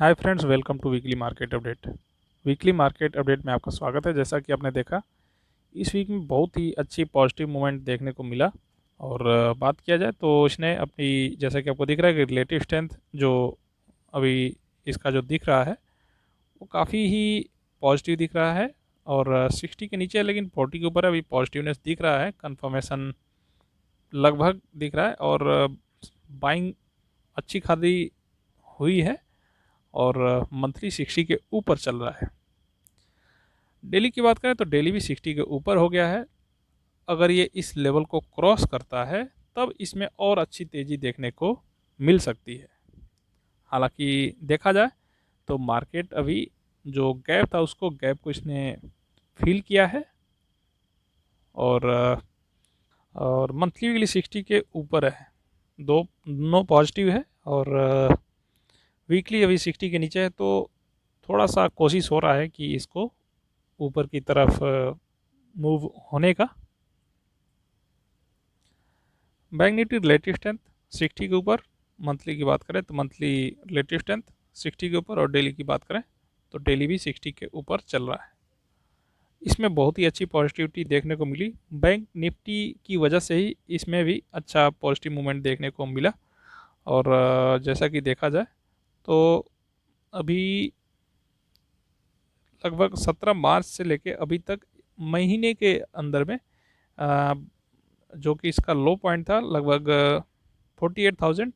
Hi friends, welcome to weekly market update. Weekly market update में आपका स्वागत है। जैसा कि आपने देखा, इस वीक में बहुत ही अच्छी पॉजिटिव मूवमेंट देखने को मिला। और बात किया जाए तो इसने अपनी, जैसा कि आपको दिख रहा है कि रिलेटिव स्ट्रेंथ जो अभी इसका जो दिख रहा है वो काफ़ी ही पॉजिटिव दिख रहा है। और 60 के नीचे है, लेकिन 40 के ऊपर अभी पॉजिटिवनेस दिख रहा है, कंफर्मेशन लगभग दिख रहा है। और बाइंग अच्छी खासी हुई है और मंथली 60 के ऊपर चल रहा है। डेली की बात करें तो डेली भी 60 के ऊपर हो गया है। अगर ये इस लेवल को क्रॉस करता है तब इसमें और अच्छी तेज़ी देखने को मिल सकती है। हालांकि देखा जाए तो मार्केट अभी जो गैप था उसको गैप को इसने फिल किया है। और मंथली वीकली 60 के ऊपर है, दो नो पॉजिटिव है। और वीकली अभी 60 के नीचे है, तो थोड़ा सा कोशिश हो रहा है कि इसको ऊपर की तरफ मूव होने का। बैंक निफ्टी रिलेटिव स्ट्रेंथ 60 के ऊपर, मंथली की बात करें तो मंथली रिलेटिव स्ट्रेंथ 60 के ऊपर, और डेली की बात करें तो डेली भी 60 के ऊपर चल रहा है। इसमें बहुत ही अच्छी पॉजिटिविटी देखने को मिली। बैंक निफ्टी की वजह से ही इसमें भी अच्छा पॉजिटिव मूवमेंट देखने को मिला। और जैसा कि देखा जाए तो अभी लगभग 17 मार्च से लेके अभी तक महीने के अंदर में जो कि इसका लो पॉइंट था लगभग 48,000,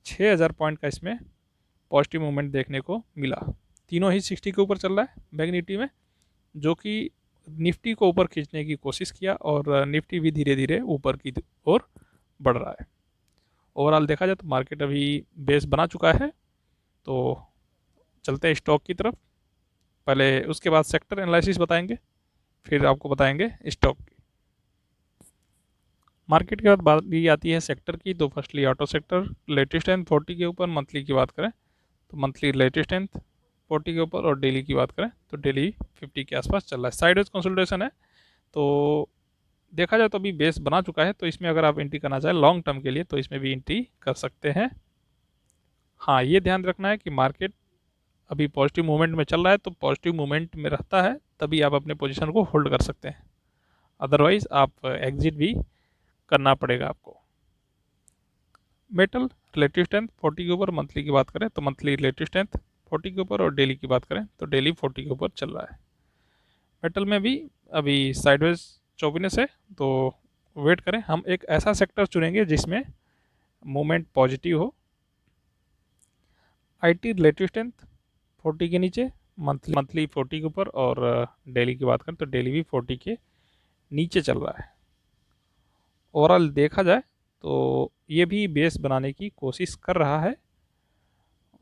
6,000 पॉइंट का इसमें पॉजिटिव मूवमेंट देखने को मिला। तीनों ही 60 के ऊपर चल रहा है बैंक निफ्टी में, जो कि निफ्टी को ऊपर खींचने की कोशिश किया, और निफ्टी भी धीरे धीरे ऊपर की ओर बढ़ रहा है। ओवरऑल देखा जाए तो मार्केट अभी बेस बना चुका है। तो चलते हैं स्टॉक की तरफ। पहले उसके बाद सेक्टर एनालिसिस बताएंगे, फिर आपको बताएंगे स्टॉक की। मार्केट के बाद बात ये आती है सेक्टर की। तो firstly auto sector latest strength 40 के ऊपर, मंथली की बात करें तो मंथली लेटेस्ट स्ट्रेंथ 40 के ऊपर, और डेली की बात करें तो डेली 50 के आसपास चल रहा है। साइडवेज कंसोलिडेशन है, तो देखा जाए तो अभी बेस बना चुका है, तो इसमें अगर आप एंट्री करना चाहें लॉन्ग टर्म के लिए तो इसमें भी एंट्री कर सकते हैं। हाँ, ये ध्यान रखना है कि मार्केट अभी पॉजिटिव मूवमेंट में चल रहा है, तो पॉजिटिव मूवमेंट में रहता है तभी आप अपने पोजीशन को होल्ड कर सकते हैं, अदरवाइज आप एग्जिट भी करना पड़ेगा आपको। मेटल रिलेटिव स्ट्रेंथ 40 के ऊपर, मंथली की बात करें तो मंथली रिलेटिव स्ट्रेंथ 40 के ऊपर, और डेली की बात करें तो डेली 40 के ऊपर चल रहा है। मेटल में भी अभी साइडवेज चौबीनेस है, तो वेट करें। हम एक ऐसा सेक्टर चुनेंगे जिसमें मूवमेंट पॉजिटिव हो। आईटी रिलेटिव स्ट्रेंथ 40 के नीचे, मंथली 40 के ऊपर, और डेली की बात करें तो डेली भी 40 के नीचे चल रहा है। ओवरऑल देखा जाए तो ये भी बेस बनाने की कोशिश कर रहा है,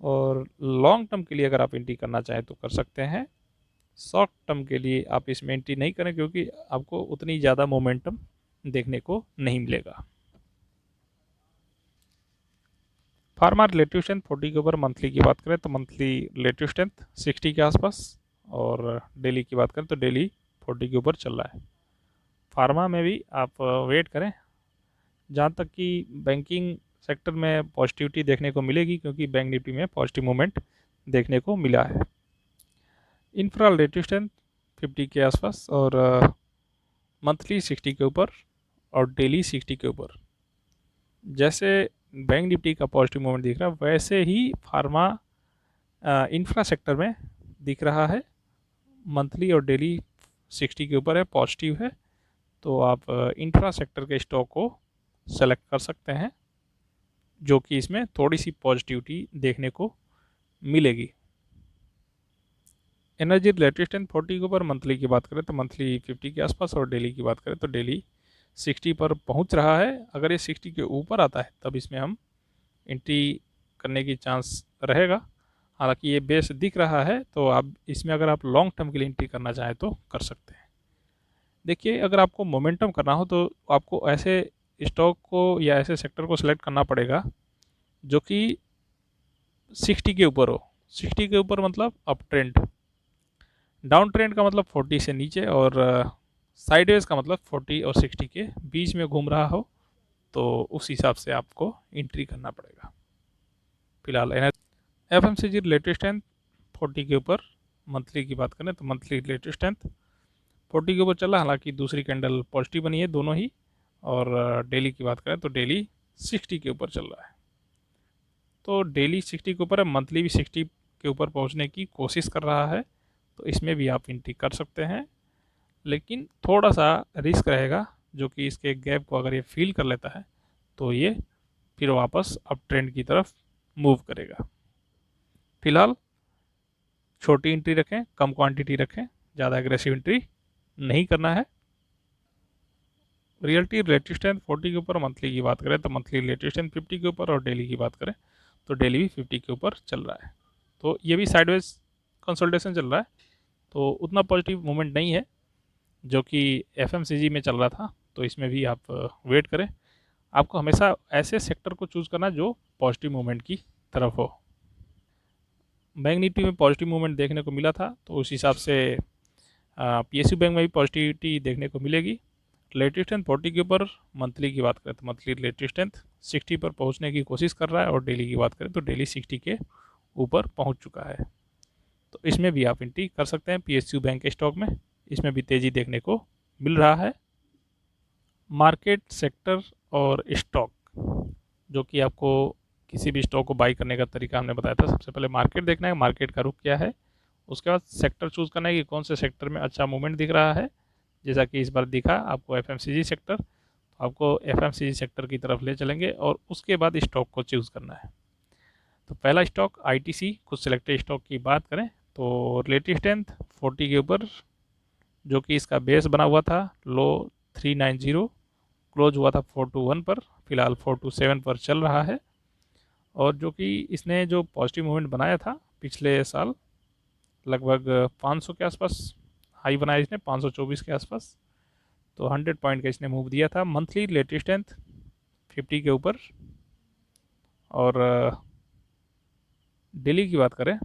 और लॉन्ग टर्म के लिए अगर आप एंट्री करना चाहें तो कर सकते हैं। शॉर्ट टर्म के लिए आप इसमें एंट्री नहीं करें, क्योंकि आपको उतनी ज़्यादा मोमेंटम देखने को नहीं मिलेगा। फार्मा रिलेटिव स्ट्रेंथ 40 के ऊपर, मंथली की बात करें तो मंथली रिलेटिव स्ट्रेंथ 60 के आसपास, और डेली की बात करें तो डेली 40 के ऊपर चल रहा है। फार्मा में भी आप वेट करें, जहाँ तक कि बैंकिंग सेक्टर में पॉजिटिविटी देखने को मिलेगी, क्योंकि बैंक निफ्टी में पॉजिटिव मूवमेंट देखने को मिला है। इंफ्रा रिलेटिव स्ट्रेंथ 50 के आसपास, और मंथली 60 के ऊपर, और डेली 60 के ऊपर। जैसे बैंक निफ्टी का पॉजिटिव मूवमेंट दिख रहा है, वैसे ही फार्मा इंफ्रा सेक्टर में दिख रहा है। मंथली और डेली 60 के ऊपर है, पॉजिटिव है। तो आप इंफ्रा सेक्टर के स्टॉक को सेलेक्ट कर सकते हैं, जो कि इसमें थोड़ी सी पॉजिटिविटी देखने को मिलेगी। एनर्जी रिलेटेड स्ट्रेंथ 40 के ऊपर, मंथली की बात करें तो मंथली 50 के आसपास, और डेली की बात करें तो डेली 60 पर पहुंच रहा है। अगर ये 60 के ऊपर आता है तब इसमें हम एंट्री करने की चांस रहेगा। हालांकि ये बेस दिख रहा है, तो आप इसमें अगर आप लॉन्ग टर्म के लिए एंट्री करना चाहें तो कर सकते हैं। देखिए, अगर आपको मोमेंटम करना हो तो आपको ऐसे स्टॉक को या ऐसे सेक्टर को सिलेक्ट करना पड़ेगा जो कि 60 के ऊपर हो। 60 के ऊपर मतलब अप ट्रेंड, डाउन ट्रेंड का मतलब 40 से नीचे, और साइडवेज का मतलब 40 और 60 के बीच में घूम रहा हो, तो उस हिसाब से आपको एंट्री करना पड़ेगा। फिलहाल एफएमसीजी रिलेटिव स्ट्रेंथ 40 के ऊपर, मंथली की बात करें तो मंथली रिलेटिव स्ट्रेंथ 40 के ऊपर चला, हालांकि दूसरी कैंडल पॉजिटिव बनी है दोनों ही। और डेली की बात करें तो डेली 60 के ऊपर चल रहा है। तो डेली 60 के ऊपर है, मंथली भी 60 के ऊपर पहुंचने की कोशिश कर रहा है, तो इसमें भी आप एंट्री कर सकते हैं। लेकिन थोड़ा सा रिस्क रहेगा, जो कि इसके गैप को अगर ये फील कर लेता है तो ये फिर वापस अप ट्रेंड की तरफ मूव करेगा। फिलहाल छोटी एंट्री रखें, कम क्वांटिटी रखें, ज़्यादा एग्रेसिव एंट्री नहीं करना है। रियलिटी रिलेटिव स्ट्रेंथ 40 के ऊपर, मंथली की बात करें तो मंथली रिलेटिव स्ट्रेंथ 50 के ऊपर, और डेली की बात करें तो डेली भी 50 के ऊपर चल रहा है। तो ये भी साइडवेज कंसोलिडेशन चल रहा है, तो उतना पॉजिटिव मूवमेंट नहीं है जो कि एफएमसीजी में चल रहा था। तो इसमें भी आप वेट करें। आपको हमेशा ऐसे सेक्टर को चूज़ करना जो पॉजिटिव मूवमेंट की तरफ हो। बैंक निफ्टी में पॉजिटिव मूवमेंट देखने को मिला था, तो उस हिसाब से पीएसयू बैंक में भी पॉजिटिविटी देखने को मिलेगी। रिलेटिव स्ट्रेंथ 40 के ऊपर, मंथली की बात करें तो मंथली रिलेटिव स्ट्रेंथ 60 पर पहुंचने की कोशिश कर रहा है, और डेली की बात करें तो डेली 60 के ऊपर पहुंच चुका है। तो इसमें भी आप एंट्री कर सकते हैं पीएसयू बैंक के स्टॉक में। इसमें भी तेज़ी देखने को मिल रहा है। मार्केट सेक्टर और स्टॉक, जो कि आपको किसी भी स्टॉक को बाई करने का तरीका हमने बताया था। सबसे पहले मार्केट देखना है, मार्केट का रुख क्या है। उसके बाद सेक्टर चूज़ करना है कि कौन से सेक्टर में अच्छा मूवमेंट दिख रहा है। जैसा कि इस बार दिखा आपको एफएमसीजी सेक्टर, तो आपको एफएमसीजी सेक्टर की तरफ ले चलेंगे, और उसके बाद स्टॉक को चूज़ करना है। तो पहला स्टॉक आईटीसी, कुछ सिलेक्टेड स्टॉक की बात करें तो रिलेटिव स्ट्रेंथ 40 के ऊपर, जो कि इसका बेस बना हुआ था लो 390, क्लोज हुआ था 421 पर, फिलहाल 427 पर चल रहा है। और जो कि इसने जो पॉजिटिव मूवमेंट बनाया था पिछले साल, लगभग 500 के आसपास हाई बनाया इसने, 524 के आसपास। तो 100 पॉइंट का इसने मूव दिया था। मंथली रिलेटिव स्ट्रेंथ 50 के ऊपर, और डेली की बात करें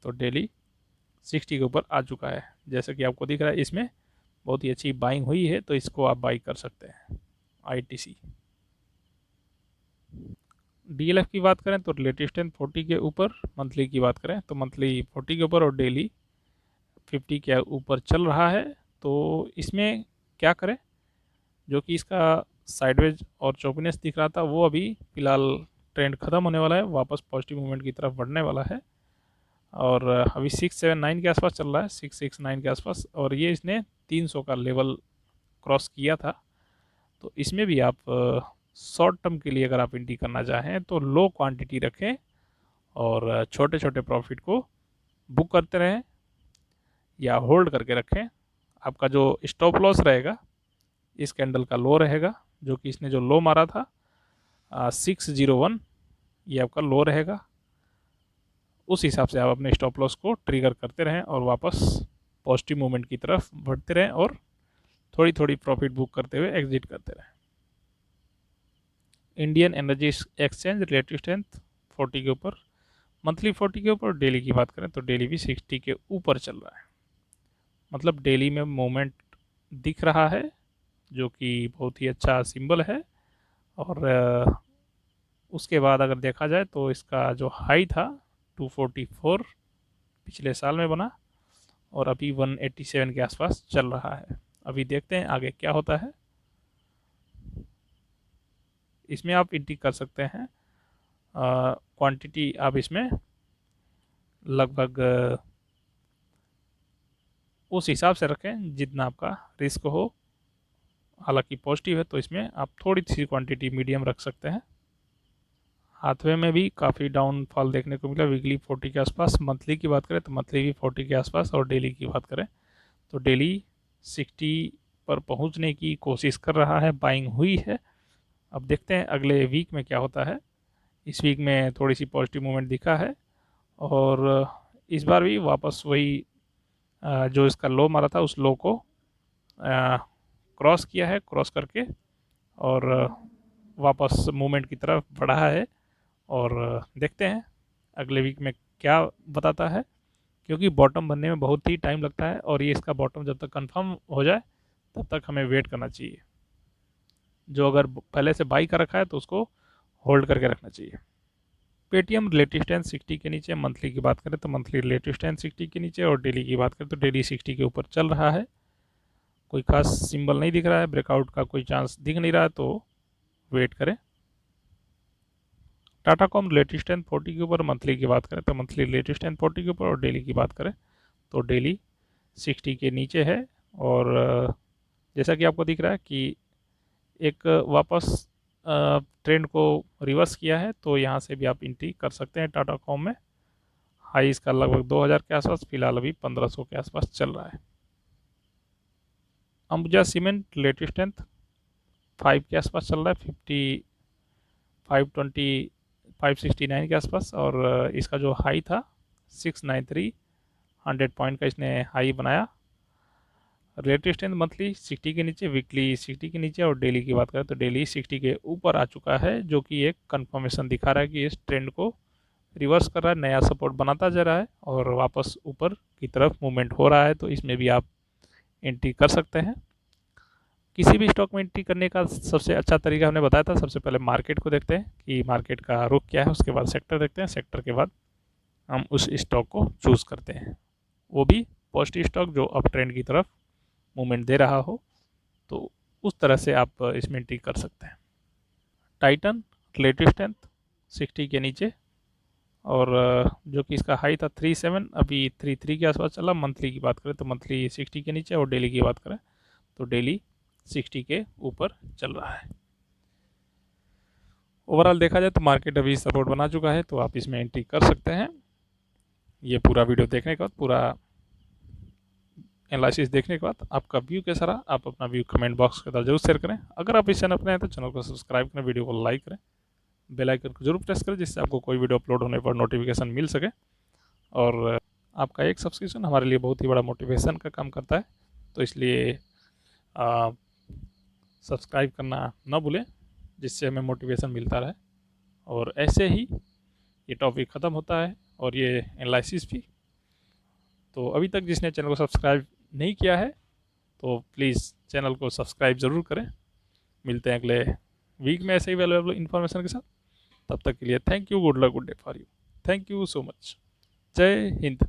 तो डेली 60 के ऊपर आ चुका है। जैसे कि आपको दिख रहा है इसमें बहुत ही अच्छी बाइंग हुई है, तो इसको आप बाई कर सकते हैं आईटीसी। डीएलएफ की बात करें तो रिलेटिव स्ट्रेंथ 40 के ऊपर, मंथली की बात करें तो मंथली 40 के ऊपर और डेली 50 के ऊपर चल रहा है। तो इसमें क्या करें, जो कि इसका साइडवेज और चौपिनेस दिख रहा था, वो अभी फिलहाल ट्रेंड ख़त्म होने वाला है, वापस पॉजिटिव मूवमेंट की तरफ बढ़ने वाला है। और अभी 679 के आसपास चल रहा है, 669 के आसपास, और ये इसने 300 का लेवल क्रॉस किया था। तो इसमें भी आप शॉर्ट टर्म के लिए अगर आप एंट्री करना चाहें तो लो क्वांटिटी रखें, और छोटे छोटे प्रॉफिट को बुक करते रहें या होल्ड करके रखें। आपका जो स्टॉप लॉस रहेगा इस कैंडल का लो रहेगा, जो कि इसने जो लो मारा था 601, ये आपका लो रहेगा। उस हिसाब से आप अपने स्टॉप लॉस को ट्रिगर करते रहें और वापस पॉजिटिव मूवमेंट की तरफ बढ़ते रहें, और थोड़ी थोड़ी प्रॉफिट बुक करते हुए एग्जिट करते रहें। Indian energy exchange relative strength 40 के ऊपर, मंथली 40 के ऊपर, डेली की बात करें तो डेली भी 60 के ऊपर चल रहा है। मतलब डेली में मूवमेंट दिख रहा है, जो कि बहुत ही अच्छा सिंबल है। और उसके बाद अगर देखा जाए तो इसका जो हाई था 244 पिछले साल में बना, और अभी 187 के आसपास चल रहा है। अभी देखते हैं आगे क्या होता है। इसमें आप एंट्री कर सकते हैं, क्वांटिटी आप इसमें लगभग उस हिसाब से रखें जितना आपका रिस्क हो। हालांकि पॉजिटिव है तो इसमें आप थोड़ी सी क्वांटिटी मीडियम रख सकते हैं। हाथवे में भी काफ़ी डाउनफॉल देखने को मिला, वीकली 40 के आसपास। मंथली की बात करें तो मंथली भी 40 के आसपास, और डेली की बात करें तो डेली 60 पर पहुंचने की कोशिश कर रहा है, बाइंग हुई है। अब देखते हैं अगले वीक में क्या होता है। इस वीक में थोड़ी सी पॉजिटिव मूवमेंट दिखा है, और इस बार भी वापस वही जो इसका लो मारा था उस लो को क्रॉस किया है, क्रॉस करके और वापस मूवमेंट की तरफ बढ़ा है। और देखते हैं अगले वीक में क्या बताता है, क्योंकि बॉटम बनने में बहुत ही टाइम लगता है, और ये इसका बॉटम जब तक कंफर्म हो जाए तब तक हमें वेट करना चाहिए। जो अगर पहले से बाई कर रखा है तो उसको होल्ड करके रखना चाहिए। पेटीएम रिलेटिव स्ट्रेंथ 60 के नीचे, मंथली की बात करें तो मंथली रिलेटिव स्ट्रेंथ 60 के नीचे, और डेली की बात करें तो डेली 60 के ऊपर चल रहा है। कोई खास सिंबल नहीं दिख रहा है, ब्रेकआउट का कोई चांस दिख नहीं रहा है, तो वेट करें। टाटा कॉम रिलेटिव स्ट्रेंथ 40 के ऊपर, मंथली की बात करें तो मंथली रिलेटिव स्ट्रेंथ 40 के ऊपर, और डेली की बात करें तो डेली 60 के नीचे है। और जैसा कि आपको दिख रहा है कि एक वापस ट्रेंड को रिवर्स किया है, तो यहाँ से भी आप एंट्री कर सकते हैं टाटा कॉम में। हाई इसका लगभग 2000 के आसपास, फिलहाल अभी 1500 के आसपास चल रहा है। अंबुजा सीमेंट रिलेटिव स्ट्रेंथ 5 के आसपास चल रहा है, 520 569 के आसपास, और इसका जो हाई था 693, 100 पॉइंट का इसने हाई बनाया। रिलेटिव स्ट्रेंथ मंथली 60 के नीचे, वीकली 60 के नीचे, और डेली की बात करें तो डेली 60 के ऊपर आ चुका है, जो कि एक कंफर्मेशन दिखा रहा है कि इस ट्रेंड को रिवर्स कर रहा है, नया सपोर्ट बनाता जा रहा है और वापस ऊपर की तरफ मूवमेंट हो रहा है। तो इसमें भी आप एंट्री कर सकते हैं। किसी भी स्टॉक में एंट्री करने का सबसे अच्छा तरीका हमने बताया था। सबसे पहले मार्केट को देखते हैं कि मार्केट का रुख क्या है, उसके बाद सेक्टर देखते हैं, सेक्टर के बाद हम उस स्टॉक को चूज़ करते हैं, वो भी पॉजिटिव स्टॉक जो अप ट्रेंड की तरफ मूवमेंट दे रहा हो, तो उस तरह से आप इसमें एंट्री कर सकते हैं। टाइटन रिलेटिव स्ट्रेंथ 60 के नीचे, और जो कि इसका हाई था 37, अभी 33 के आसपास चला। मंथली की बात करें तो मंथली 60 के नीचे, और डेली की बात करें तो डेली 60 के ऊपर चल रहा है। ओवरऑल देखा जाए तो मार्केट अभी सपोर्ट बना चुका है, तो आप इसमें एंट्री कर सकते हैं। ये पूरा वीडियो देखने के बाद, पूरा एनालिसिस देखने के बाद आपका व्यू कैसा रहा, आप अपना व्यू कमेंट बॉक्स के अंदर जरूर शेयर करें। अगर आप इस चैनल पर हैं तो चैनल को सब्सक्राइब करें, वीडियो को लाइक करें, बेल आइकन को जरूर प्रेस करें, जिससे आपको कोई वीडियो अपलोड होने पर नोटिफिकेशन मिल सके। और आपका एक सब्सक्रिप्शन हमारे लिए बहुत ही बड़ा मोटिवेशन का काम करता है, तो इसलिए सब्सक्राइब करना ना भूलें, जिससे हमें मोटिवेशन मिलता रहे। और ऐसे ही ये टॉपिक ख़त्म होता है और ये एनालिसिस भी। तो अभी तक जिसने चैनल को सब्सक्राइब नहीं किया है तो प्लीज़ चैनल को सब्सक्राइब ज़रूर करें। मिलते हैं अगले वीक में ऐसे ही वैल्यूएबल इन्फॉर्मेशन के साथ। तब तक के लिए thank you, good luck, good day for you, thank you so much, जय हिंद।